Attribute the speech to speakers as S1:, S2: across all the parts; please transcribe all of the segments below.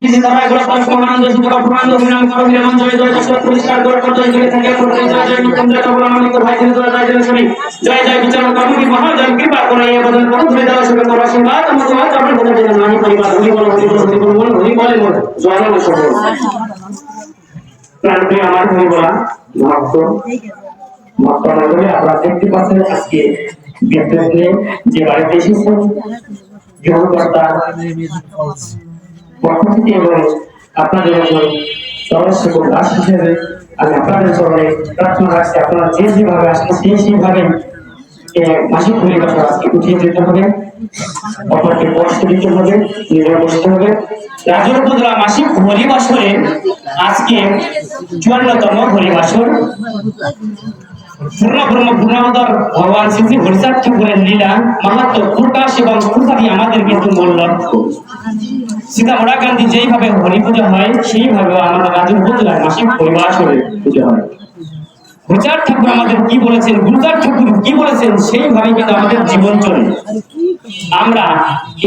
S1: किसी तरह एगो परमानंद जो जगह पुराण नाम करो निर्माण जय जय दशरथ पुरस्कार कर कर जय जय থাকে করে জয় জয় মুকুন্দ কবলামণি তো ভাই দিন জয় জয় শুনি জয় জয় বিচার করুন কি মহাজন কৃপা করে এই বদন করে ধরে দাও সবে করো আশীর্বাদ আমাদের মাঝে আমরা বলে দিলাম নানি পরিবার হরি বল হরি বল হরি বল হরি বলে বল জয় জয় সবে প্রাণে আমার হরি বলা ভক্ত ভক্ত মণ্ডলী আপনারা দেখতে পাচ্ছেন আজকে বিদ্যার্থী যে বাড়িতে এসেছেন গৃহকর্তা পক্ষে এবং আপনাদের সর্বস্ব দাস হিসেবে আমি আপনাদের চরণে প্রার্থনা রাখছি আপনারা যে যেভাবে আসেন সেইভাবে মাসিক পরিবেশ আজকে উঠিয়ে দিতে হবে অপরকে কষ্ট দিতে হবে নিজের বসতে হবে রাজুর উপজেলা মাসিক হরিবাসরে আজকে 54তম হরিবাসর পূর্ণাবতার ভগবান শ্রী হরিচাঁদ ঠাকুরের লীলা মাহাত্ম্য প্রকাশ এবং প্রসারী আমাদের কিন্তু মূল লক্ষ্য সীতামড়া গান্ধী যেইভাবে হরি পূজা হয় সেইভাবে আমাদের রাজুর উপজেলায় মাসিক হরিবাসরে পূজা হয় হরিচাঁদ ঠাকুর আমাদের কি বলেছেন গুরুচাঁদ ঠাকুর কি বলেছেন সেইভাবে কিন্তু আমাদের জীবন চলে আমরা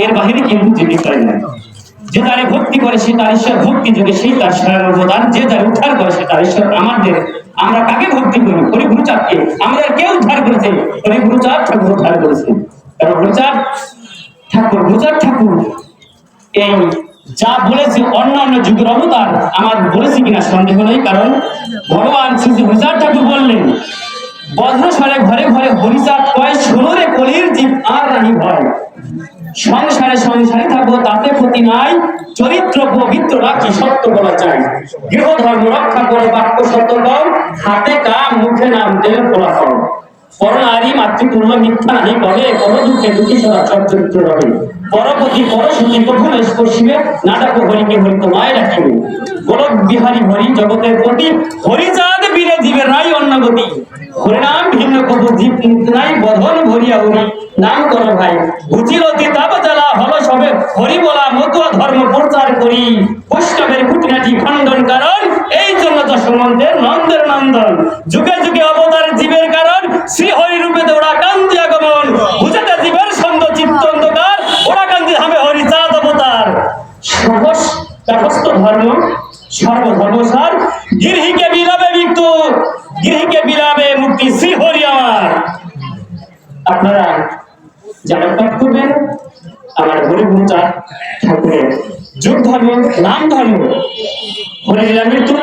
S1: এর বাইরে কিন্তু যেতে পারি না যে তারে ভক্তি করে সে তার ঈশ্বর ভক্তি যোগে সেই তার শরণ অবদান যে তার উদ্ধার করে সে তার ঈশ্বর আমাদের আমরা কাকে ভক্তি করি হরি গুরুচাঁদকে আমাদের কে উদ্ধার করেছে হরি গুরুচাঁদ ঠাকুর উদ্ধার করেছে কারণ গুরুচাঁদ ঠাকুর এই যা বলেছে অন্যান্য যুগের অবতার আমার বলেছি কিনা সন্দেহ নেই কারণ ভগবান শ্রী হরিচাঁদ ঠাকুর বললেন বজ্রস্বরে ঘরে ঘরে হরিচাঁদ কয় ষোলরে কলির জীব আর রানী ভয় সংসারে থাকবো তাতে ক্ষতি নাই চরিত্র পবিত্র রাখি সত্য বলা চাই গৃহ ধর্ম রক্ষা করে বাক্য সত্য দাও হাতে কাম মুখে নাম দেবে ফলাফল পরনারী মাতৃতুল্য মিথ্যা নাহি কবে পর দুঃখে দুঃখী সদা চরিত্র রবে পরপতি পরশুতি প্রথমে স্পর্শিবে না ডাকো হরিকে হরি তোমায় রাখিবে গোলক বিহারী হরি জগতের প্রতি হরিচাঁদ বীরে জীবের নাই অন্য গতি হরিনাম ভিন্ন কত জীব মুক্ত নাই বধন ভরিয়া হরি নাম করো ভাই বুঝিলতি তাপ জ্বালা হল সবে হরি বলা মতুয়া ধর্ম প্রচার করি বৈষ্ণবের খুঁটিনাটি খণ্ডন কারণ এই জন্য যশোমন্তের নন্দের নন্দন যুগে যুগে অবতার জীবের কারণ শ্রী হরি রূপে ওরা কান্দি আগমন বুঝাতে জীবের ছন্দ চিত্ত অন্ধকার ওরা কান্দি হবে হরিচাঁদ অবতার সমস্ত ধর্ম সর্বধর্মসার গৃহীকে বিলাবে মৃত্যু গৃহীকে বিলাবে মুক্তি শ্রী হরি আমার আপনারা যারা পাঠ করবেন আমার হরি গুরুচাঁদ ঠাকুরের যোগ ধর্ম নাম ধর্ম হরি লীলা মৃত্যু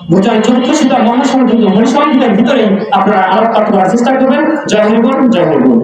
S1: ভূষণ চতুর্থ মহাসংখ্যিত হরিসংখ্যের ভিতরে আপনারা আলোকপাত করার চেষ্টা করবেন জয় হরি বল জয় হরি বল।